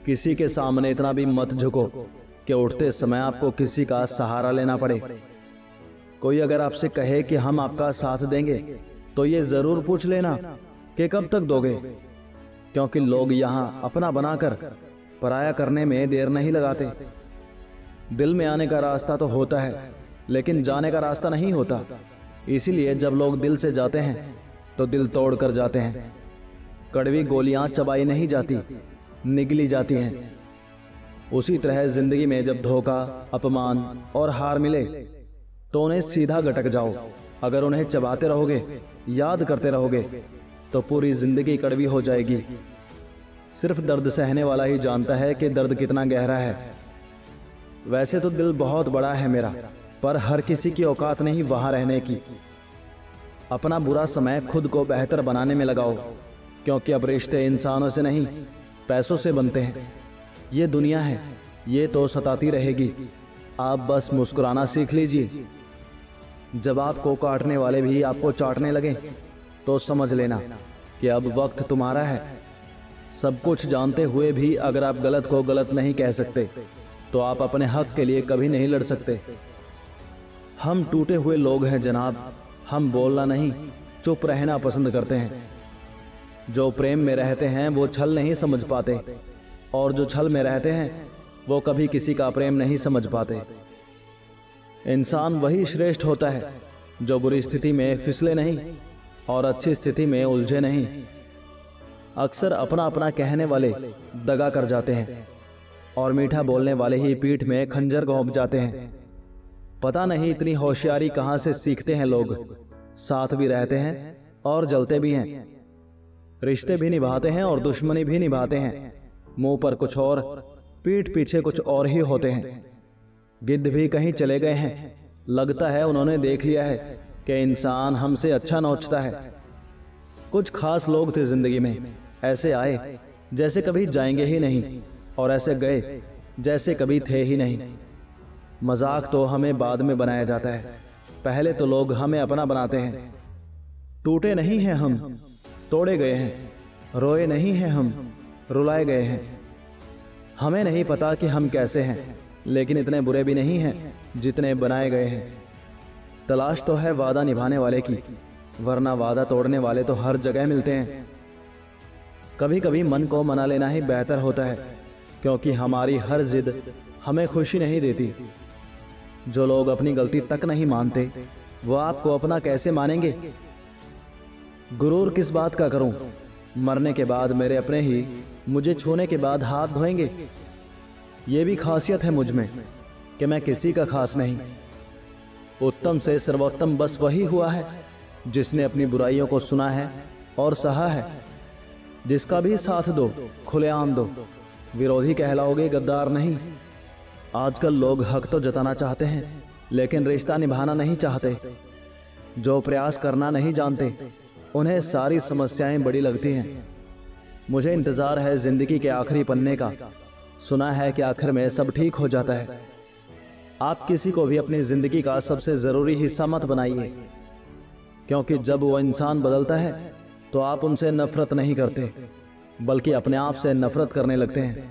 किसी के सामने इतना भी मत झुको कि उठते समय आपको किसी का सहारा लेना पड़े। कोई अगर आपसे कहे कि हम आपका साथ देंगे तो ये जरूर पूछ लेना कि कब तक दोगे, क्योंकि लोग यहाँ अपना बनाकर पराया करने में देर नहीं लगाते। दिल में आने का रास्ता तो होता है, लेकिन जाने का रास्ता नहीं होता। इसीलिए जब लोग दिल से जाते हैं तो दिल तोड़ कर जाते हैं। कड़वी गोलियां चबाई नहीं जाती, निगली जाती हैं। उसी तरह जिंदगी में जब धोखा, अपमान और हार मिले तो उन्हें सीधा गटक जाओ। अगर उन्हें चबाते रहोगे, याद करते रहोगे, तो पूरी जिंदगी कड़वी हो जाएगी। सिर्फ दर्द सहने वाला ही जानता है कि दर्द कितना गहरा है। वैसे तो दिल बहुत बड़ा है मेरा, पर हर किसी की औकात नहीं वहां रहने की। अपना बुरा समय खुद को बेहतर बनाने में लगाओ, क्योंकि अब रिश्ते इंसानों से नहीं, पैसों से बनते हैं। ये दुनिया है, ये तो सताती रहेगी। आप बस मुस्कुराना सीख लीजिए। जब आपको काटने वाले भी आपको चाटने लगे तो समझ लेना कि अब वक्त तुम्हारा है। सब कुछ जानते हुए भी अगर आप गलत को गलत नहीं कह सकते तो आप अपने हक के लिए कभी नहीं लड़ सकते। हम टूटे हुए लोग हैं जनाब। हम बोलना नहीं, चुप रहना पसंद करते हैं। जो प्रेम में रहते हैं वो छल नहीं समझ पाते, और जो छल में रहते हैं वो कभी किसी का प्रेम नहीं समझ पाते। इंसान वही श्रेष्ठ होता है जो बुरी स्थिति में फिसले नहीं और अच्छी स्थिति में उलझे नहीं। अक्सर अपना अपना कहने वाले दगा कर जाते हैं और मीठा बोलने वाले ही पीठ में खंजर घोंप जाते हैं। पता नहीं इतनी होशियारी कहां से सीखते हैं लोग। साथ भी रहते हैं और जलते भी हैं। रिश्ते भी निभाते हैं और दुश्मनी भी निभाते हैं। मुंह पर कुछ और, पीठ पीछे कुछ और ही होते हैं। गिद्ध भी कहीं चले गए हैं। लगता है उन्होंने देख लिया है कि इंसान हमसे अच्छा नोचता है। कुछ खास लोग थे जिंदगी में, ऐसे आए जैसे कभी जाएंगे ही नहीं, और ऐसे गए जैसे कभी थे ही नहीं। मजाक तो हमें बाद में बनाया जाता है, पहले तो लोग हमें अपना बनाते हैं। टूटे नहीं हैं हम, तोड़े गए हैं। रोए नहीं हैं हम, रुलाए गए हैं। हमें नहीं पता कि हम कैसे हैं, लेकिन इतने बुरे भी नहीं हैं जितने बनाए गए हैं। तलाश तो है वादा निभाने वाले की, वरना वादा तोड़ने वाले तो हर जगह मिलते हैं। कभी कभी मन को मना लेना ही बेहतर होता है, क्योंकि हमारी हर जिद हमें खुशी नहीं देती। जो लोग अपनी गलती तक नहीं मानते वो आपको अपना कैसे मानेंगे। गुरूर किस बात का करूं, मरने के बाद मेरे अपने ही मुझे छूने के बाद हाथ धोएंगे। ये भी खासियत है मुझ में कि मैं किसी का खास नहीं। उत्तम से सर्वोत्तम बस वही हुआ है जिसने अपनी बुराइयों को सुना है और सहा है। जिसका भी साथ दो, खुलेआम दो। विरोधी कहलाओगे, गद्दार नहीं। आजकल लोग हक तो जताना चाहते हैं, लेकिन रिश्ता निभाना नहीं चाहते। जो प्रयास करना नहीं जानते उन्हें सारी समस्याएं बड़ी लगती हैं। मुझे इंतजार है जिंदगी के आखिरी पन्ने का। सुना है कि आखिर में सब ठीक हो जाता है। आप किसी को भी अपनी जिंदगी का सबसे जरूरी हिस्सा मत बनाइए, क्योंकि जब वो इंसान बदलता है तो आप उनसे नफरत नहीं करते, बल्कि अपने आप से नफरत करने लगते हैं।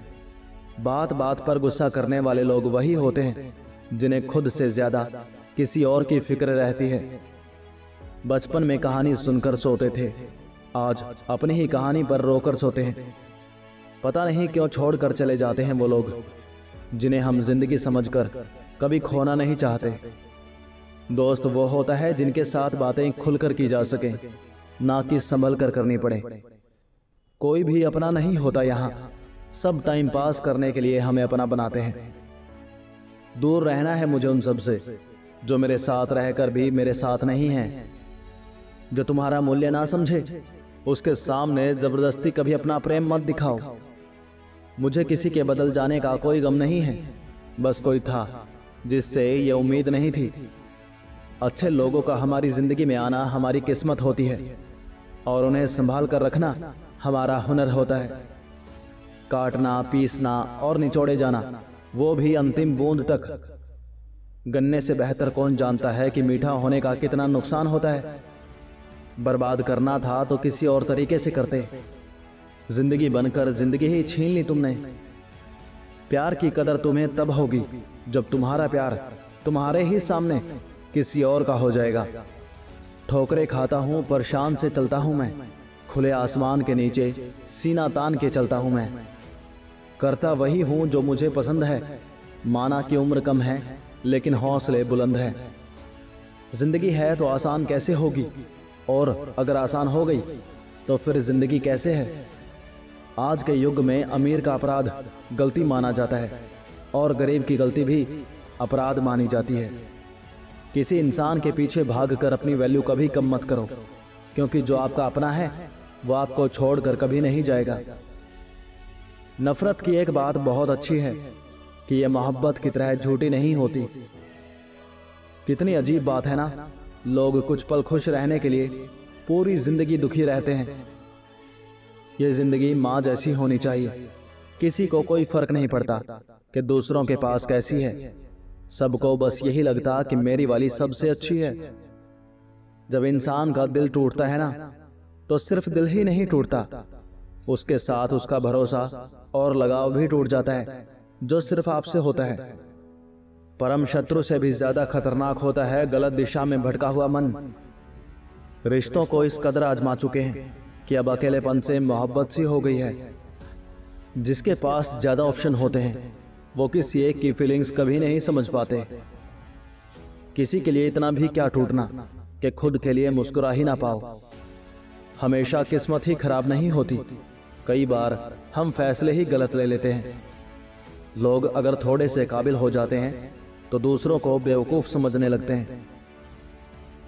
बात बात पर गुस्सा करने वाले लोग वही होते हैं जिन्हें खुद से ज्यादा किसी और की फिक्र रहती है। बचपन में कहानी सुनकर सोते थे, आज अपनी ही कहानी पर रोकर सोते हैं। पता नहीं क्यों छोड़कर चले जाते हैं वो लोग जिन्हें हम जिंदगी समझकर कभी खोना नहीं चाहते। दोस्त वो होता है जिनके साथ बातें खुलकर की जा सके, ना कि संभल कर करनी पड़े। कोई भी अपना नहीं होता यहाँ, सब टाइम पास करने के लिए हमें अपना बनाते हैं। दूर रहना है मुझे उन सब से जो मेरे साथ रहकर भी मेरे साथ नहीं हैं। जो तुम्हारा मूल्य ना समझे उसके सामने जबरदस्ती कभी अपना प्रेम मत दिखाओ। मुझे किसी के बदल जाने का कोई गम नहीं है, बस कोई था जिससे ये उम्मीद नहीं थी। अच्छे लोगों का हमारी जिंदगी में आना हमारी किस्मत होती है, और उन्हें संभाल कर रखना हमारा हुनर होता है। काटना, पीसना और निचोड़े जाना, वो भी अंतिम बूंद तक। गन्ने से बेहतर कौन जानता है कि मीठा होने का कितना नुकसान होता है। बर्बाद करना था तो किसी और तरीके से करते। जिंदगी बनकर जिंदगी ही छीन ली तुमने। प्यार की कदर तुम्हें तब होगी जब तुम्हारा प्यार तुम्हारे ही सामने किसी और का हो जाएगा। ठोकरे खाता हूँ पर शान से चलता हूँ मैं, खुले आसमान के नीचे सीना तान के चलता हूँ मैं। करता वही हूँ जो मुझे पसंद है, माना कि उम्र कम है लेकिन हौसले बुलंद है। जिंदगी है तो आसान कैसे होगी, और अगर आसान हो गई तो फिर जिंदगी कैसे है। आज के युग में अमीर का अपराध गलती माना जाता है और गरीब की गलती भी अपराध मानी जाती है। किसी इंसान के पीछे भागकर अपनी वैल्यू कभी कम मत करो, क्योंकि जो आपका अपना है वो आपको छोड़कर कभी नहीं जाएगा। नफरत की एक बात बहुत अच्छी है कि यह मोहब्बत की तरह झूठी नहीं होती। कितनी अजीब बात है ना, लोग कुछ पल खुश रहने के लिए पूरी जिंदगी दुखी रहते हैं। ये जिंदगी माँ जैसी होनी चाहिए, किसी को कोई फर्क नहीं पड़ता कि दूसरों के पास कैसी है, सबको बस यही लगता कि मेरी वाली सबसे अच्छी है। जब इंसान का दिल टूटता है ना, तो सिर्फ दिल ही नहीं टूटता, उसके साथ उसका भरोसा और लगाव भी टूट जाता है जो सिर्फ आपसे होता है। परम शत्रु से भी ज्यादा खतरनाक होता है गलत दिशा में भटका हुआ मन। रिश्तों को इस कदर आजमा चुके हैं कि अब अकेलेपन से मोहब्बत सी हो गई है। जिसके पास ज्यादा ऑप्शन होते हैं वो किसी एक की फीलिंग्स कभी नहीं समझ पाते। किसी के लिए इतना भी क्या टूटना कि खुद के लिए मुस्कुरा ही ना पाओ। हमेशा किस्मत ही खराब नहीं होती, कई बार हम फैसले ही गलत ले लेते हैं। लोग अगर थोड़े से काबिल हो जाते हैं तो दूसरों को बेवकूफ समझने लगते हैं।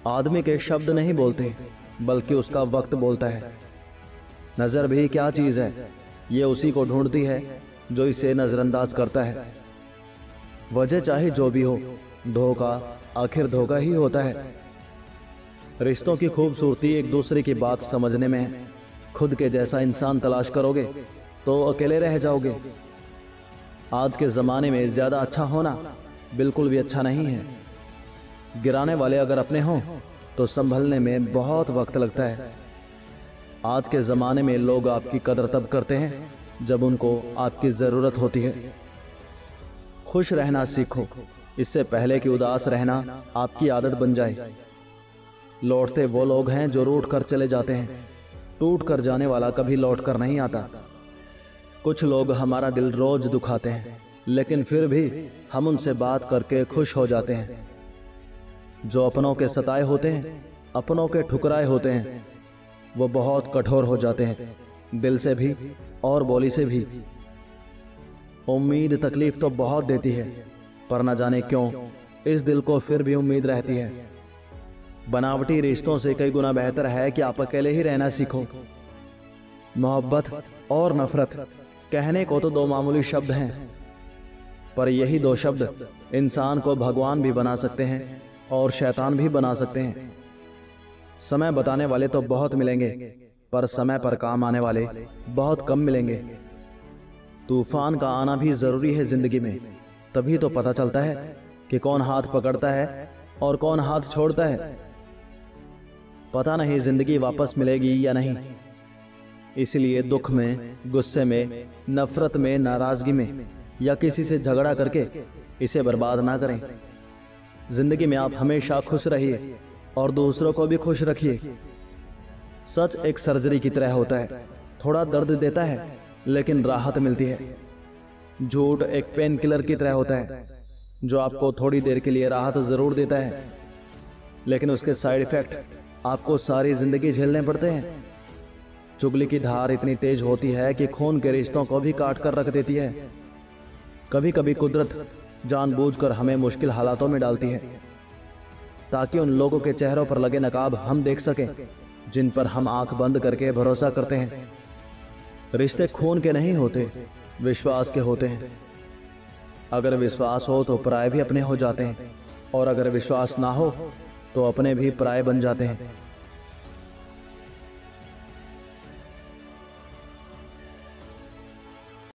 आदमी के शब्द नहीं बोलते बल्कि उसका वक्त बोलता है। नजर भी क्या चीज है, ये उसी को ढूंढती है जो इसे नजरअंदाज करता है। वजह चाहे जो भी हो, धोखा आखिर धोखा ही होता है। रिश्तों की खूबसूरती एक दूसरे की बात समझने में है। खुद के जैसा इंसान तलाश करोगे तो अकेले रह जाओगे। आज के ज़माने में ज़्यादा अच्छा होना बिल्कुल भी अच्छा नहीं है। गिराने वाले अगर अपने हों तो संभलने में बहुत वक्त लगता है। आज के ज़माने में लोग आपकी कदर तब करते हैं जब उनको आपकी ज़रूरत होती है। खुश रहना सीखो, इससे पहले कि उदास रहना आपकी आदत बन जाए। लौटते वो लोग हैं जो रूठ कर चले जाते हैं, टूट कर जाने वाला कभी लौट कर नहीं आता। कुछ लोग हमारा दिल रोज दुखाते हैं, लेकिन फिर भी हम उनसे बात करके खुश हो जाते हैं। जो अपनों के सताए होते हैं, अपनों के ठुकराए होते हैं, वो बहुत कठोर हो जाते हैं, दिल से भी और बोली से भी। उम्मीद तकलीफ तो बहुत देती है, पर न जाने क्यों इस दिल को फिर भी उम्मीद रहती है। बनावटी रिश्तों से कई गुना बेहतर है कि आप अकेले ही रहना सीखो। मोहब्बत और नफरत कहने को तो दो मामूली शब्द हैं, पर यही दो शब्द इंसान को भगवान भी बना सकते हैं और शैतान भी बना सकते हैं। समय बताने वाले तो बहुत मिलेंगे, पर समय पर काम आने वाले बहुत कम मिलेंगे। तूफान का आना भी जरूरी है जिंदगी में, तभी तो पता चलता है कि कौन हाथ पकड़ता है और कौन हाथ छोड़ता है। पता नहीं जिंदगी वापस मिलेगी या नहीं, इसलिए दुख में, गुस्से में, नफरत में, नाराजगी में या किसी से झगड़ा करके इसे बर्बाद ना करें। जिंदगी में आप हमेशा खुश रहिए और दूसरों को भी खुश रखिए। सच एक सर्जरी की तरह होता है, थोड़ा दर्द देता है लेकिन राहत मिलती है। झूठ एक पेन किलर की तरह होता है, जो आपको थोड़ी देर के लिए राहत जरूर देता है, लेकिन उसके साइड इफेक्ट आपको सारी जिंदगी झेलने पड़ते हैं। चुगली की धार इतनी तेज होती है कि खून के रिश्तों को भी काट कर रख देती है। कभी कभी कुदरत जानबूझकर हमें मुश्किल हालातों में डालती है, ताकि उन लोगों के चेहरों पर लगे नकाब हम देख सकें जिन पर हम आंख बंद करके भरोसा करते हैं। रिश्ते खून के नहीं होते, विश्वास के होते हैं। अगर विश्वास हो तो पराये भी अपने हो जाते हैं, और अगर विश्वास ना हो तो अपने भी पराये बन जाते हैं।